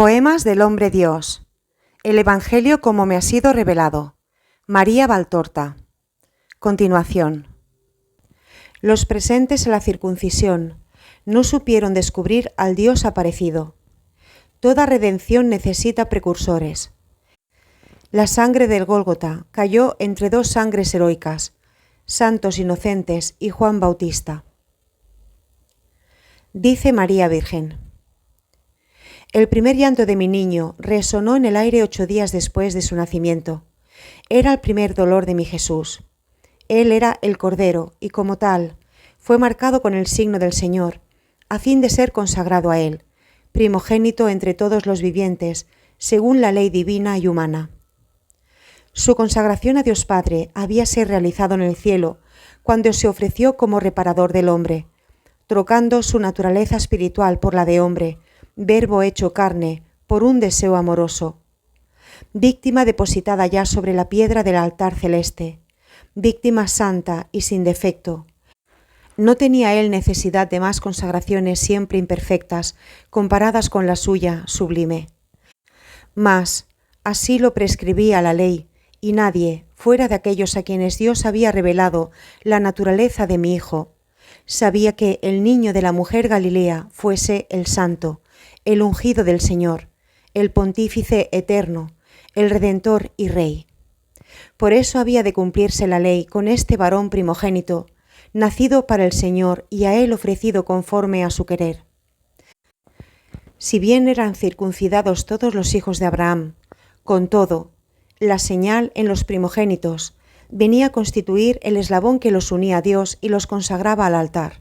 Poemas del Hombre Dios. El Evangelio como me ha sido revelado. María Valtorta. Continuación. Los presentes a la circuncisión no supieron descubrir al Dios aparecido. Toda redención necesita precursores. La sangre del Gólgota cayó entre dos sangres heroicas, santos inocentes y Juan Bautista. Dice María Virgen: el primer llanto de mi niño resonó en el aire 8 días después de su nacimiento. Era el primer dolor de mi Jesús. Él era el Cordero y como tal fue marcado con el signo del Señor, a fin de ser consagrado a Él, primogénito entre todos los vivientes, según la ley divina y humana. Su consagración a Dios Padre habíase realizado en el cielo, cuando se ofreció como reparador del hombre, trocando su naturaleza espiritual por la de hombre, Verbo hecho carne, por un deseo amoroso. Víctima depositada ya sobre la piedra del altar celeste, víctima santa y sin defecto. No tenía él necesidad de más consagraciones siempre imperfectas, comparadas con la suya sublime. Mas, así lo prescribía la ley, y nadie, fuera de aquellos a quienes Dios había revelado la naturaleza de mi Hijo, sabía que el niño de la mujer Galilea fuese el santo, el ungido del Señor, el pontífice eterno, el Redentor y Rey. Por eso había de cumplirse la ley con este varón primogénito, nacido para el Señor y a él ofrecido conforme a su querer. Si bien eran circuncidados todos los hijos de Abraham, con todo, la señal en los primogénitos venía a constituir el eslabón que los unía a Dios y los consagraba al altar.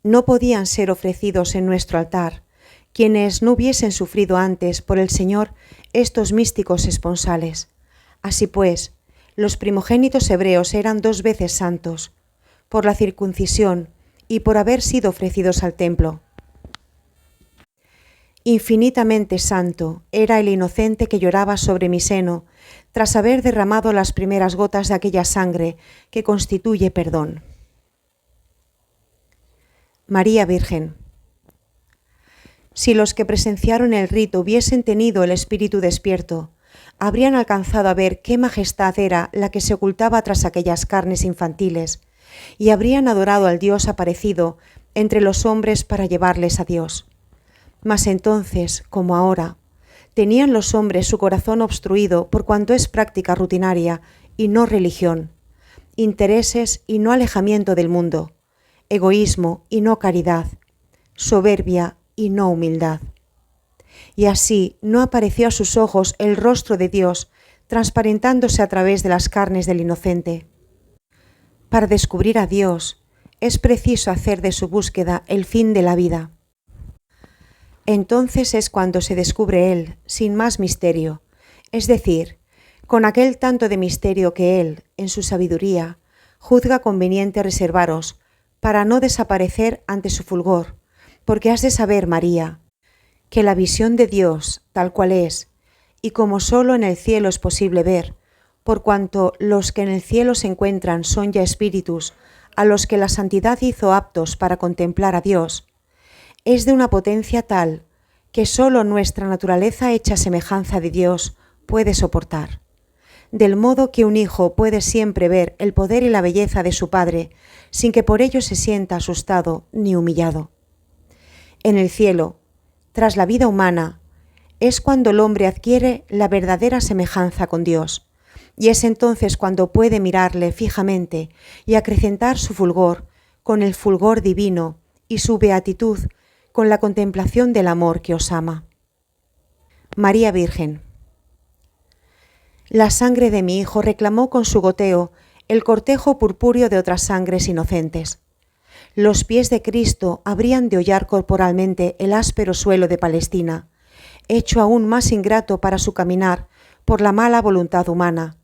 No podían ser ofrecidos en nuestro altar quienes no hubiesen sufrido antes por el Señor estos místicos esponsales. Así pues, los primogénitos hebreos eran 2 veces santos, por la circuncisión y por haber sido ofrecidos al templo. Infinitamente santo era el inocente que lloraba sobre mi seno, tras haber derramado las primeras gotas de aquella sangre que constituye perdón. María Virgen. Si los que presenciaron el rito hubiesen tenido el espíritu despierto, habrían alcanzado a ver qué majestad era la que se ocultaba tras aquellas carnes infantiles, y habrían adorado al Dios aparecido entre los hombres para llevarles a Dios. Mas entonces, como ahora, tenían los hombres su corazón obstruido por cuanto es práctica rutinaria y no religión, intereses y no alejamiento del mundo, egoísmo y no caridad, soberbia y no humildad. Y así no apareció a sus ojos el rostro de Dios transparentándose a través de las carnes del inocente. Para descubrir a Dios es preciso hacer de su búsqueda el fin de la vida. Entonces es cuando se descubre Él sin más misterio, es decir, con aquel tanto de misterio que Él, en su sabiduría, juzga conveniente reservaros para no desaparecer ante su fulgor, porque has de saber, María, que la visión de Dios, tal cual es, y como sólo en el cielo es posible ver, por cuanto los que en el cielo se encuentran son ya espíritus, a los que la santidad hizo aptos para contemplar a Dios, es de una potencia tal que sólo nuestra naturaleza hecha semejanza de Dios puede soportar. Del modo que un hijo puede siempre ver el poder y la belleza de su padre, sin que por ello se sienta asustado ni humillado. En el cielo, tras la vida humana, es cuando el hombre adquiere la verdadera semejanza con Dios, y es entonces cuando puede mirarle fijamente y acrecentar su fulgor con el fulgor divino y su beatitud con la contemplación del amor que os ama. María Virgen. La sangre de mi Hijo reclamó con su goteo el cortejo purpúreo de otras sangres inocentes. Los pies de Cristo habrían de hollar corporalmente el áspero suelo de Palestina, hecho aún más ingrato para su caminar por la mala voluntad humana,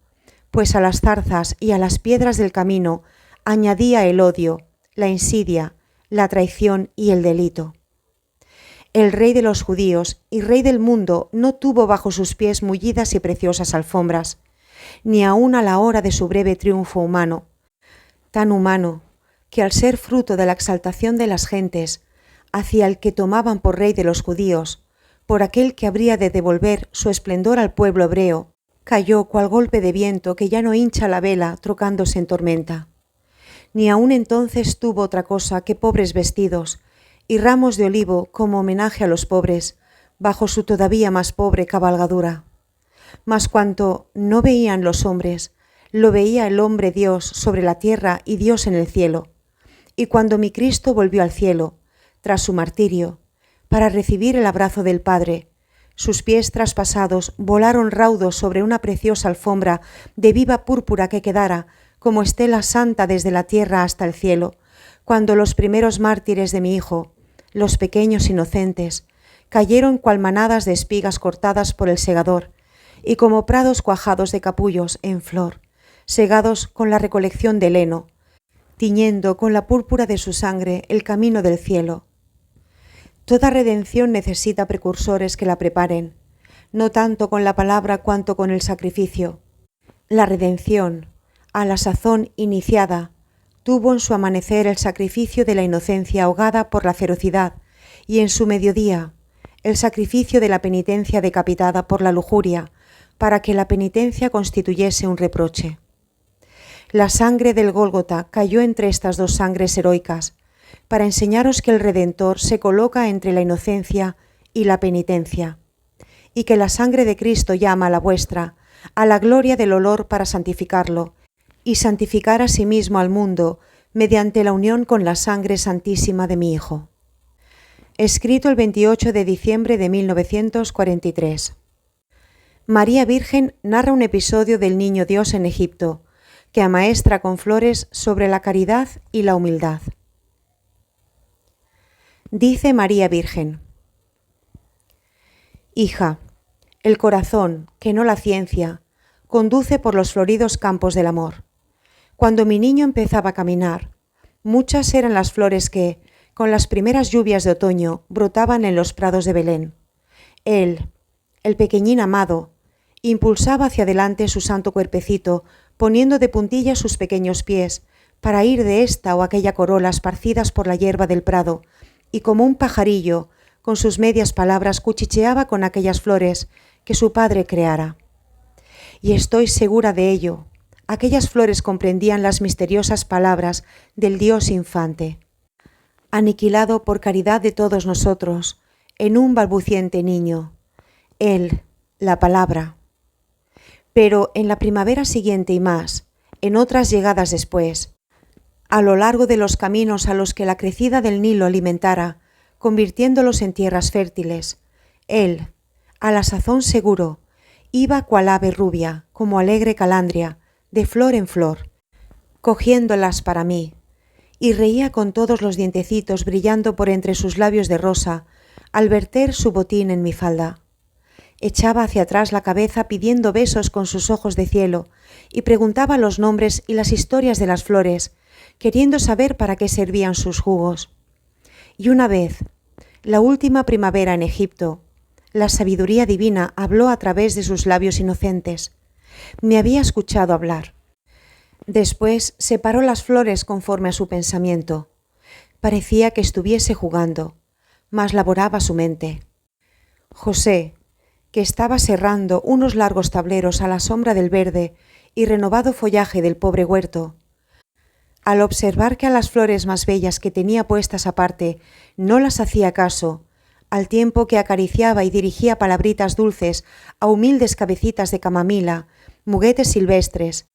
pues a las zarzas y a las piedras del camino añadía el odio, la insidia, la traición y el delito. El Rey de los judíos y Rey del mundo no tuvo bajo sus pies mullidas y preciosas alfombras, ni aun a la hora de su breve triunfo humano, tan humano que al ser fruto de la exaltación de las gentes hacia el que tomaban por rey de los judíos, por aquel que habría de devolver su esplendor al pueblo hebreo, cayó cual golpe de viento que ya no hincha la vela trocándose en tormenta. Ni aun entonces tuvo otra cosa que pobres vestidos y ramos de olivo como homenaje a los pobres, bajo su todavía más pobre cabalgadura. Mas cuanto no veían los hombres, lo veía el hombre Dios sobre la tierra y Dios en el cielo. Y cuando mi Cristo volvió al cielo, tras su martirio, para recibir el abrazo del Padre, sus pies traspasados volaron raudos sobre una preciosa alfombra de viva púrpura que quedara como estela santa desde la tierra hasta el cielo, cuando los primeros mártires de mi Hijo, los pequeños inocentes, cayeron cual manadas de espigas cortadas por el segador, y como prados cuajados de capullos en flor, segados con la recolección del heno, tiñendo con la púrpura de su sangre el camino del cielo. Toda redención necesita precursores que la preparen, no tanto con la palabra cuanto con el sacrificio. La redención, a la sazón iniciada, tuvo en su amanecer el sacrificio de la inocencia ahogada por la ferocidad, y en su mediodía, el sacrificio de la penitencia decapitada por la lujuria, para que la penitencia constituyese un reproche. La sangre del Gólgota cayó entre estas dos sangres heroicas, para enseñaros que el Redentor se coloca entre la inocencia y la penitencia, y que la sangre de Cristo llama a la vuestra, a la gloria del olor para santificarlo, y santificar a sí mismo al mundo mediante la unión con la sangre santísima de mi Hijo. Escrito el 28 de diciembre de 1943. María Virgen narra un episodio del Niño Dios en Egipto, que amaestra con flores sobre la caridad y la humildad. Dice María Virgen: Hija, el corazón, que no la ciencia, conduce por los floridos campos del amor. Cuando mi niño empezaba a caminar, muchas eran las flores que, con las primeras lluvias de otoño, brotaban en los prados de Belén. Él, el pequeñín amado, impulsaba hacia adelante su santo cuerpecito, poniendo de puntillas sus pequeños pies, para ir de esta o aquella corola esparcidas por la hierba del prado, y como un pajarillo, con sus medias palabras cuchicheaba con aquellas flores que su padre creara. Y estoy segura de ello, aquellas flores comprendían las misteriosas palabras del Dios infante, aniquilado por caridad de todos nosotros, en un balbuciente niño, Él, la palabra. Pero en la primavera siguiente y más, en otras llegadas después, a lo largo de los caminos a los que la crecida del Nilo alimentara, convirtiéndolos en tierras fértiles, él, a la sazón seguro, iba cual ave rubia, como alegre calandria, de flor en flor, cogiéndolas para mí, y reía con todos los dientecitos brillando por entre sus labios de rosa, al verter su botín en mi falda. Echaba hacia atrás la cabeza pidiendo besos con sus ojos de cielo, y preguntaba los nombres y las historias de las flores, queriendo saber para qué servían sus jugos. Y una vez, la última primavera en Egipto, la sabiduría divina habló a través de sus labios inocentes. Me había escuchado hablar. Después separó las flores conforme a su pensamiento. Parecía que estuviese jugando, mas laboraba su mente. José, que estaba serrando unos largos tableros a la sombra del verde y renovado follaje del pobre huerto, al observar que a las flores más bellas que tenía puestas aparte no las hacía caso, al tiempo que acariciaba y dirigía palabritas dulces a humildes cabecitas de camamila, muguetes silvestres,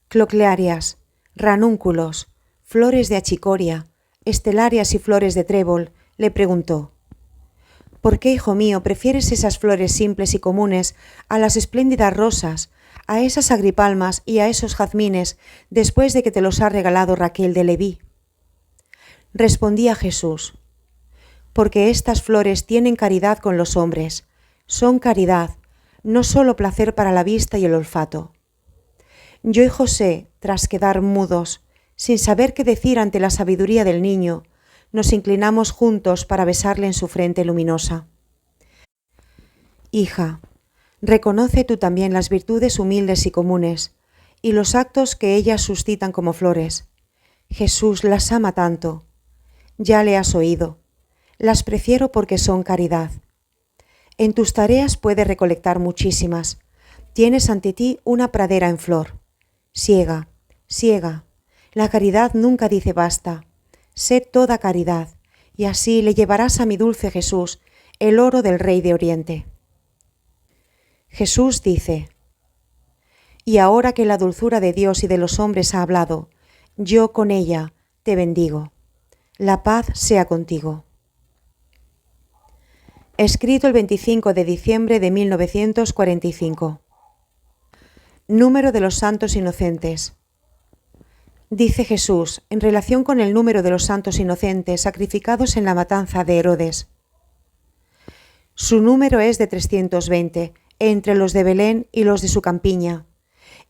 cloclearias, ranúnculos, flores de achicoria, estelarias y flores de trébol, le preguntó: ¿por qué, hijo mío, prefieres esas flores simples y comunes a las espléndidas rosas, a esas agripalmas y a esos jazmines, después de que te los ha regalado Raquel de Leví? Respondía Jesús: porque estas flores tienen caridad con los hombres, son caridad, no solo placer para la vista y el olfato. Yo y José, tras quedar mudos, sin saber qué decir ante la sabiduría del niño, nos inclinamos juntos para besarle en su frente luminosa. Hija, reconoce tú también las virtudes humildes y comunes, y los actos que ellas suscitan como flores. Jesús las ama tanto. Ya le has oído. Las prefiero porque son caridad. En tus tareas puedes recolectar muchísimas. Tienes ante ti una pradera en flor. Siega, siega. La caridad nunca dice basta. Sé toda caridad, y así le llevarás a mi dulce Jesús el oro del Rey de Oriente. Jesús dice: y ahora que la dulzura de Dios y de los hombres ha hablado, yo con ella te bendigo. La paz sea contigo. Escrito el 25 de diciembre de 1945. Número de los santos inocentes. Dice Jesús en relación con el número de los santos inocentes sacrificados en la matanza de Herodes. Su número es de 320, entre los de Belén y los de su campiña.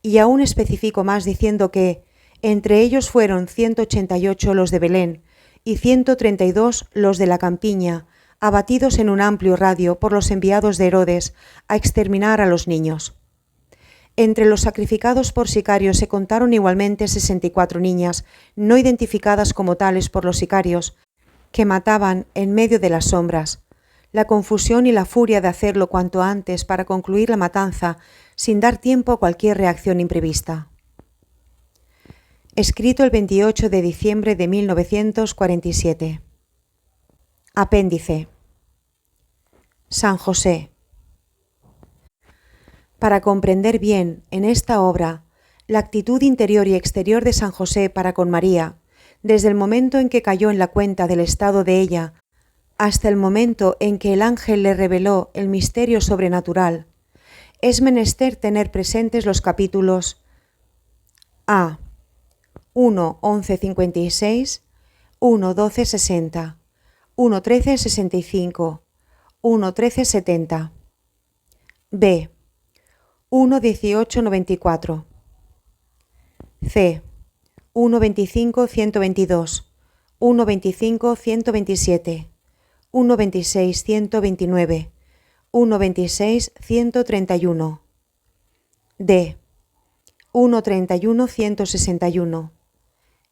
Y aún especifico más diciendo que entre ellos fueron 188 los de Belén y 132 los de la campiña, abatidos en un amplio radio por los enviados de Herodes a exterminar a los niños. Entre los sacrificados por sicarios se contaron igualmente 64 niñas, no identificadas como tales por los sicarios, que mataban en medio de las sombras. La confusión y la furia de hacerlo cuanto antes para concluir la matanza, sin dar tiempo a cualquier reacción imprevista. Escrito el 28 de diciembre de 1947. Apéndice. San José. Para comprender bien, en esta obra, la actitud interior y exterior de San José para con María, desde el momento en que cayó en la cuenta del estado de ella, hasta el momento en que el ángel le reveló el misterio sobrenatural, es menester tener presentes los capítulos A. 1:11:56, 1:12:60, 1:13:65, 1:13:70. B. 1:18:94. C. 1:25:122, 1:25:127, 1:26:129, 1:26:131. D. 1:31:161.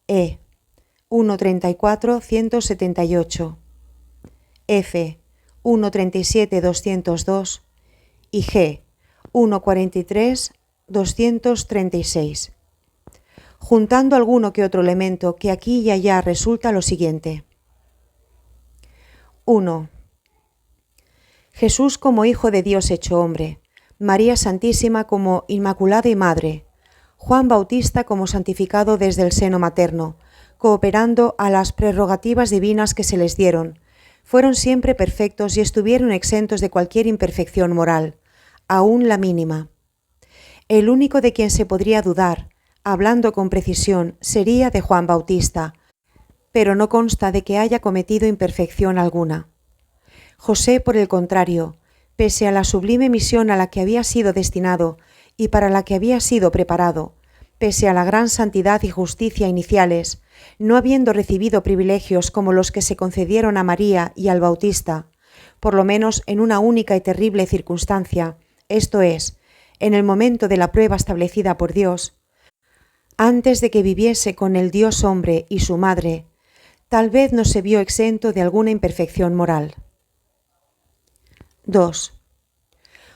E. 1:34:178. F. 1:37:202 y G. 1:43:236. Juntando alguno que otro elemento que aquí y allá resulta lo siguiente. 1. Jesús como Hijo de Dios hecho hombre, María Santísima como Inmaculada y Madre, Juan Bautista como santificado desde el seno materno, cooperando a las prerrogativas divinas que se les dieron, fueron siempre perfectos y estuvieron exentos de cualquier imperfección moral, aún la mínima. El único de quien se podría dudar, hablando con precisión, sería de Juan Bautista, pero no consta de que haya cometido imperfección alguna. José, por el contrario, pese a la sublime misión a la que había sido destinado y para la que había sido preparado, pese a la gran santidad y justicia iniciales, no habiendo recibido privilegios como los que se concedieron a María y al Bautista, por lo menos en una única y terrible circunstancia, esto es, en el momento de la prueba establecida por Dios, antes de que viviese con el Dios hombre y su madre, tal vez no se vio exento de alguna imperfección moral. 2.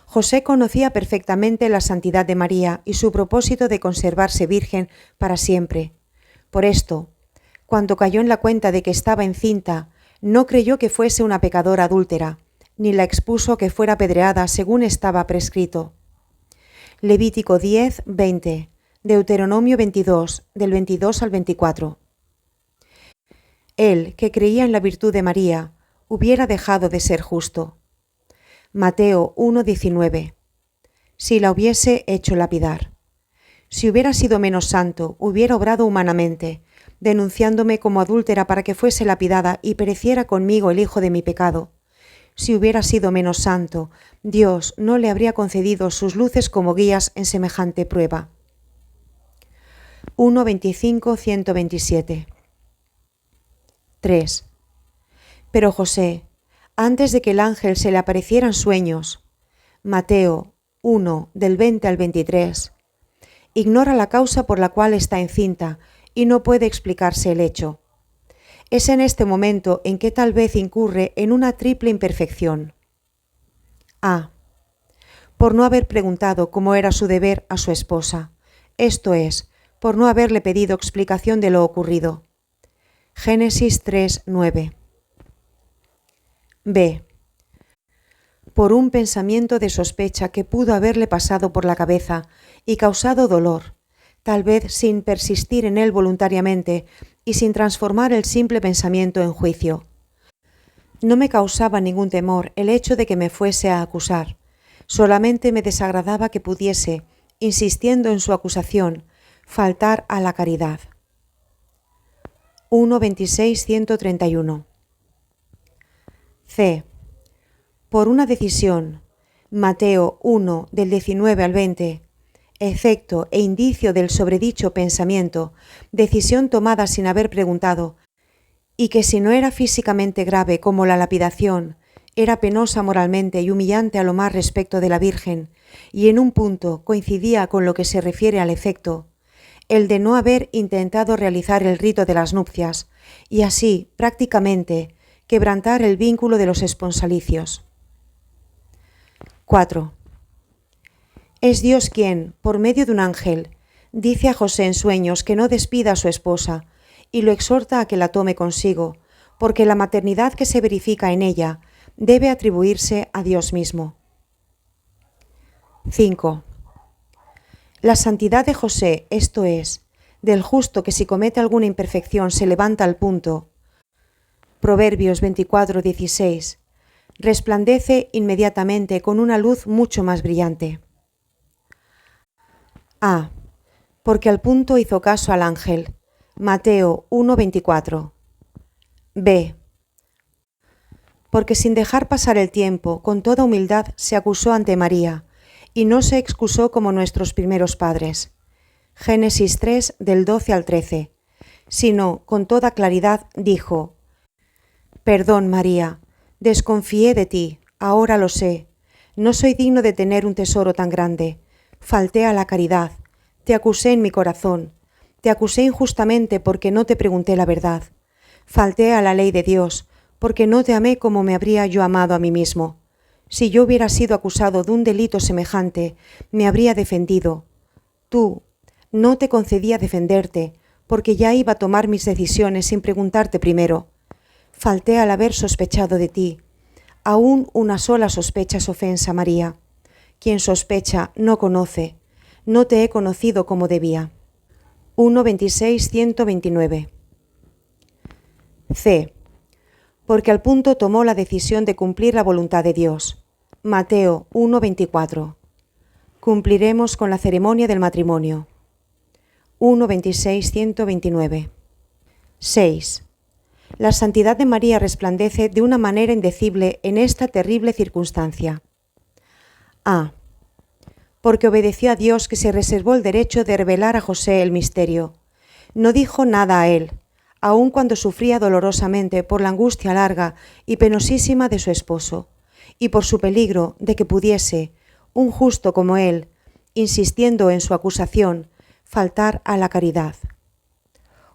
José conocía perfectamente la santidad de María y su propósito de conservarse virgen para siempre. Por esto, cuando cayó en la cuenta de que estaba encinta, no creyó que fuese una pecadora adúltera, ni la expuso que fuera apedreada según estaba prescrito. Levítico 10:20, Deuteronomio 22, del 22 al 24. Él, que creía en la virtud de María, hubiera dejado de ser justo. Mateo 1:19. Si la hubiese hecho lapidar. Si hubiera sido menos santo, hubiera obrado humanamente, denunciándome como adúltera para que fuese lapidada y pereciera conmigo el hijo de mi pecado. Si hubiera sido menos santo, Dios no le habría concedido sus luces como guías en semejante prueba. 1:25:127. 3. Pero José, antes de que el ángel se le apareciera en sueños, Mateo 1, del 20 al 23, ignora la causa por la cual está encinta y no puede explicarse el hecho. Es en este momento en que tal vez incurre en una triple imperfección. A. Por no haber preguntado cómo era su deber a su esposa, esto es, por no haberle pedido explicación de lo ocurrido. Génesis 3:9. B. Por un pensamiento de sospecha que pudo haberle pasado por la cabeza y causado dolor, tal vez sin persistir en él voluntariamente y sin transformar el simple pensamiento en juicio. No me causaba ningún temor el hecho de que me fuese a acusar, solamente me desagradaba que pudiese, insistiendo en su acusación, faltar a la caridad. 1.26.131. C. Por una decisión, Mateo 1 del 19 al 20, efecto e indicio del sobredicho pensamiento, decisión tomada sin haber preguntado, y que si no era físicamente grave como la lapidación, era penosa moralmente y humillante a lo más respecto de la Virgen, y en un punto coincidía con lo que se refiere al efecto, el de no haber intentado realizar el rito de las nupcias, y así, prácticamente, quebrantar el vínculo de los esponsalicios. 4. Es Dios quien, por medio de un ángel, dice a José en sueños que no despida a su esposa y lo exhorta a que la tome consigo, porque la maternidad que se verifica en ella debe atribuirse a Dios mismo. 5. La santidad de José, esto es, del justo que si comete alguna imperfección se levanta al punto, Proverbios 24:16, resplandece inmediatamente con una luz mucho más brillante. A. Porque al punto hizo caso al ángel. Mateo 1:24. B. Porque sin dejar pasar el tiempo, con toda humildad se acusó ante María, y no se excusó como nuestros primeros padres. Génesis 3 del 12 al 13. Sino, con toda claridad, dijo: Perdón, María, desconfié de ti, ahora lo sé. No soy digno de tener un tesoro tan grande. Falté a la caridad, te acusé en mi corazón, te acusé injustamente porque no te pregunté la verdad. Falté a la ley de Dios, porque no te amé como me habría yo amado a mí mismo. Si yo hubiera sido acusado de un delito semejante, me habría defendido. Tú, no te concedía defenderte, porque ya iba a tomar mis decisiones sin preguntarte primero. Falté al haber sospechado de ti. Aún una sola sospecha es ofensa, María. Quien sospecha no conoce. No te he conocido como debía. 1.26.129. C. Porque al punto tomó la decisión de cumplir la voluntad de Dios. Mateo 1.24. Cumpliremos con la ceremonia del matrimonio. 1.26.129. 6. La santidad de María resplandece de una manera indecible en esta terrible circunstancia. A. Porque obedeció a Dios que se reservó el derecho de revelar a José el misterio. No dijo nada a él, aun cuando sufría dolorosamente por la angustia larga y penosísima de su esposo, y por su peligro de que pudiese, un justo como él, insistiendo en su acusación, faltar a la caridad.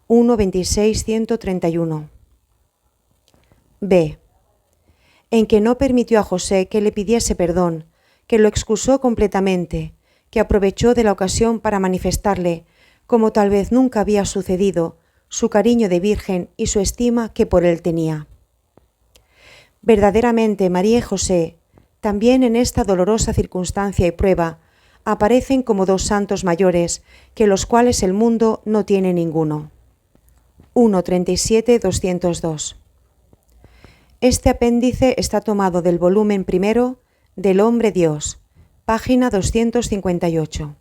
1.26.131. B. En que no permitió a José que le pidiese perdón, que lo excusó completamente, que aprovechó de la ocasión para manifestarle, como tal vez nunca había sucedido, su cariño de virgen y su estima que por él tenía. Verdaderamente María y José, también en esta dolorosa circunstancia y prueba, aparecen como dos santos mayores, que los cuales el mundo no tiene ninguno. 1.37.202. Este apéndice está tomado del volumen primero del Hombre Dios, página 258.